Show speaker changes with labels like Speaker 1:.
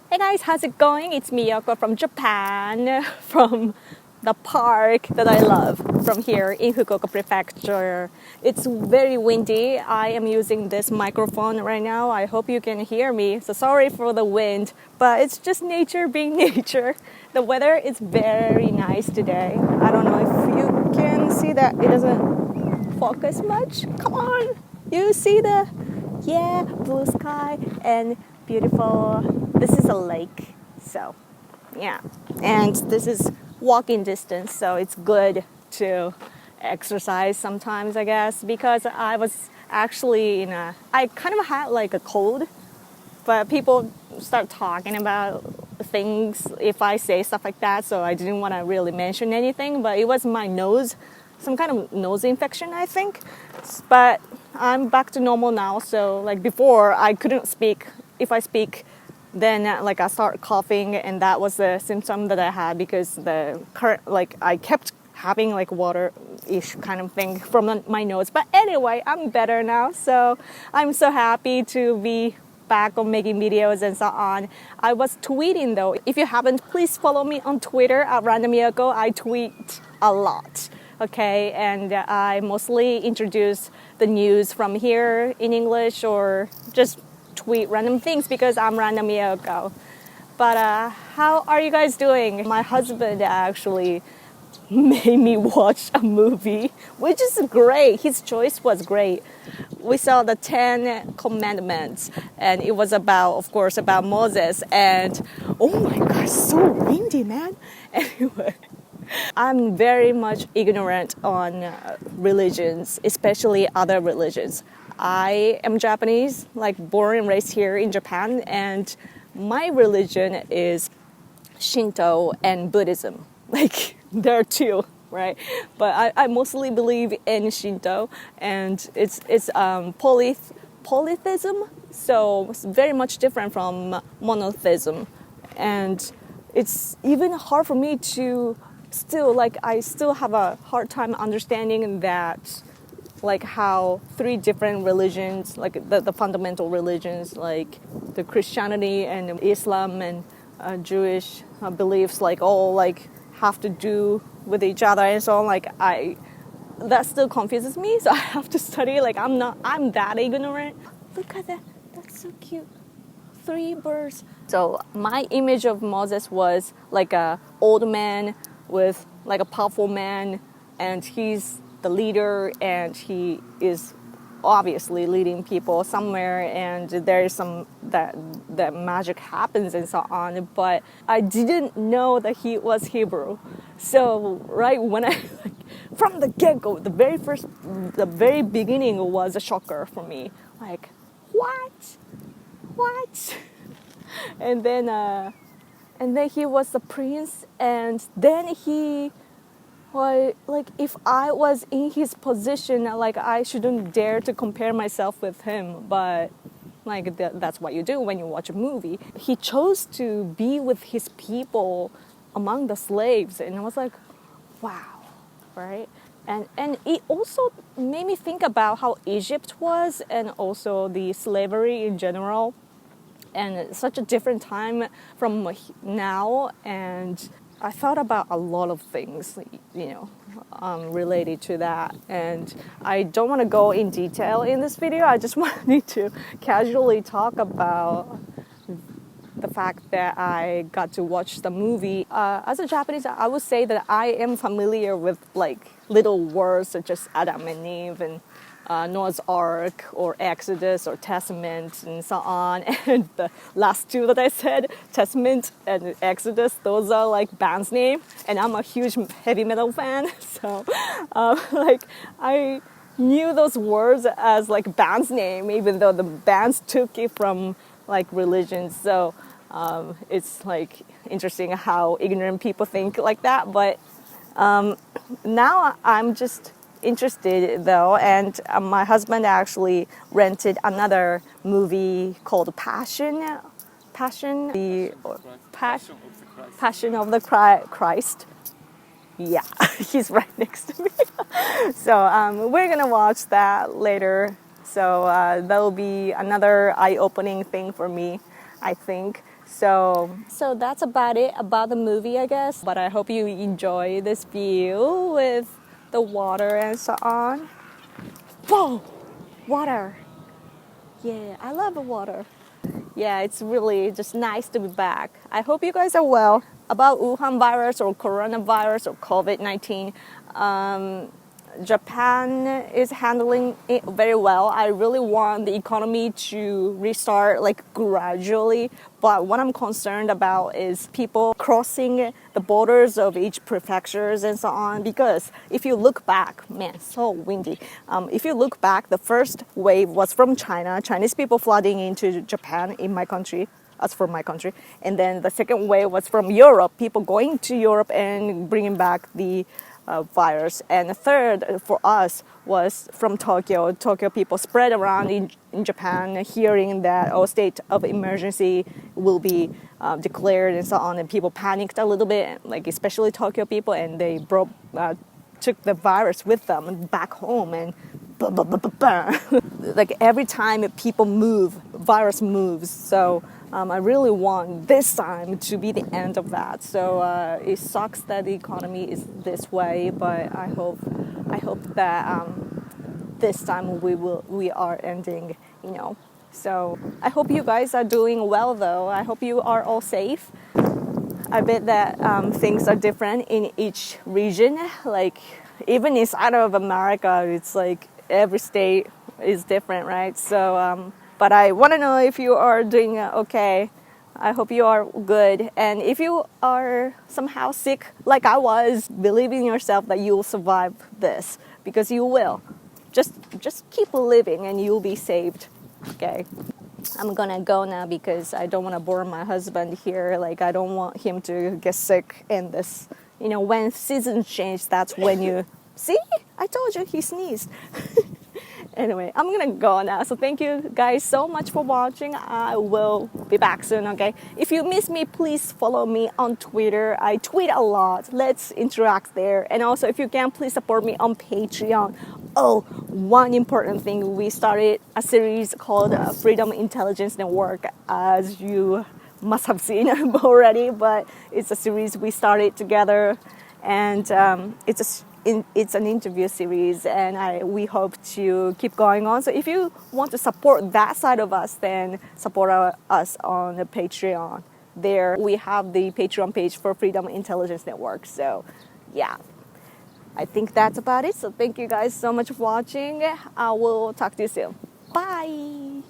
Speaker 1: Hey guys, how's it going? It's me, Yoko, from Japan, from the park that I love, from here in Fukuoka Prefecture. It's very windy. I am using this microphone right now. I hope you can hear me. So sorry for the wind, but it's just nature being nature. The weather is very nice today. I don't know if you can see that. It doesn't focus much. Come on. You see the, blue sky and beautiful. This is a lake, so yeah, and this is walking distance, so it's good to exercise sometimes, I guess, because I was actually I kind of had like a cold, but people start talking about things if I say stuff like that, so I didn't want to really mention anything, but it was my nose, some kind of nose infection, I think, but I'm back to normal now. So like before I couldn't speak. If I speak, then I start coughing, and that was the symptom that I had because the current I kept having like water-ish kind of thing from my nose. But anyway, I'm better now, so I'm so happy to be back on making videos and so on. I was tweeting though. If you haven't, please follow me on Twitter at Random Yoko. I tweet a lot. Okay, and I mostly introduce the news from here in English or just tweet random things because I'm Random Yoko. But how are you guys doing? My husband actually made me watch a movie, which is great. His choice was great. We saw the 10 Commandments, and it was of course, about Moses. And oh my gosh, so windy, man. Anyway. I'm very much ignorant on religions, especially other religions. I am Japanese, born and raised here in Japan, and my religion is Shinto and Buddhism. There are two, right? But I mostly believe in Shinto, and it's polytheism, so it's very much different from monotheism. And it's even hard for me to I still have a hard time understanding that, how three different religions, the fundamental religions, like the Christianity and Islam and Jewish beliefs, all have to do with each other and so on. That still confuses me, so I have to study. I'm that ignorant. Look at that. That's so cute. 3 birds. So my image of Moses was like a old man with a powerful man, and he's the leader, and he is obviously leading people somewhere, and there's some that magic happens and so on. But I didn't know that he was Hebrew. So right when I from the get-go, the very beginning was a shocker for me. What? And then he was the prince, and then he, if I was in his position, I shouldn't dare to compare myself with him, but that's what you do when you watch a movie. He chose to be with his people among the slaves, and I was like, wow, right? And it also made me think about how Egypt was, and also the slavery in general. And such a different time from now, and I thought about a lot of things, related to that. And I don't want to go in detail in this video. I just wanted to casually talk about the fact that I got to watch the movie. As a Japanese, I would say that I am familiar with little words such as Adam and Eve and Noah's Ark or Exodus or Testament and so on. And the last two that I said, Testament and Exodus, those are band's name. And I'm a huge heavy metal fan. So I knew those words as band's name, even though the bands took it from religions. So it's interesting how ignorant people think like that. But now I'm just interested though, and my husband actually rented another movie called Passion of the Christ. Yeah, he's right next to me. So we're gonna watch that later. So that will be another eye-opening thing for me, I think. So that's about it about the movie, I guess. But I hope you enjoy this view with the water and so on. Whoa, water. Yeah, I love the water. Yeah, it's really just nice to be back. I hope you guys are well. About Wuhan virus or coronavirus or COVID-19, Japan is handling it very well. I really want the economy to restart like gradually. But what I'm concerned about is people crossing the borders of each prefectures and so on. Because if you look back, man, so windy. If you look back, the first wave was from China. Chinese people flooding into Japan in my country. As for my country. And then the second wave was from Europe, people going to Europe and bringing back the virus. And the third for us was from Tokyo. Tokyo people spread around in Japan, hearing that state of emergency will be declared and so on. And people panicked a little bit, like especially Tokyo people, and they took the virus with them back home and blah, blah, blah, blah, blah. Like every time people move, virus moves. So I really want this time to be the end of that. So it sucks that the economy is this way, but I hope that this time we are ending, you know. So I hope you guys are doing well, though. I hope you are all safe. I bet that things are different in each region. Like even inside of America, it's like every state is different, right? So. But I want to know if you are doing okay. I hope you are good. And if you are somehow sick, like I was, believe in yourself that you will survive this. Because you will. Just keep living and you'll be saved. Okay? I'm gonna go now because I don't want to bore my husband here. Like I don't want him to get sick in this. You know, when seasons change, that's when you... See? I told you he sneezed. Anyway, I'm gonna go now. So thank you guys so much for watching. I will be back soon, okay? If you miss me, please follow me on Twitter. I tweet a lot. Let's interact there. And also, if you can, please support me on Patreon. Oh, one important thing. We started a series called Freedom Intelligence Network, as you must have seen already. But it's a series we started together. And it's an interview series, and we hope to keep going on. So if you want to support that side of us, then support us on the Patreon. There we have the Patreon page for Freedom Intelligence Network. So yeah, I think that's about it. So thank you guys so much for watching. I will talk to you soon. Bye.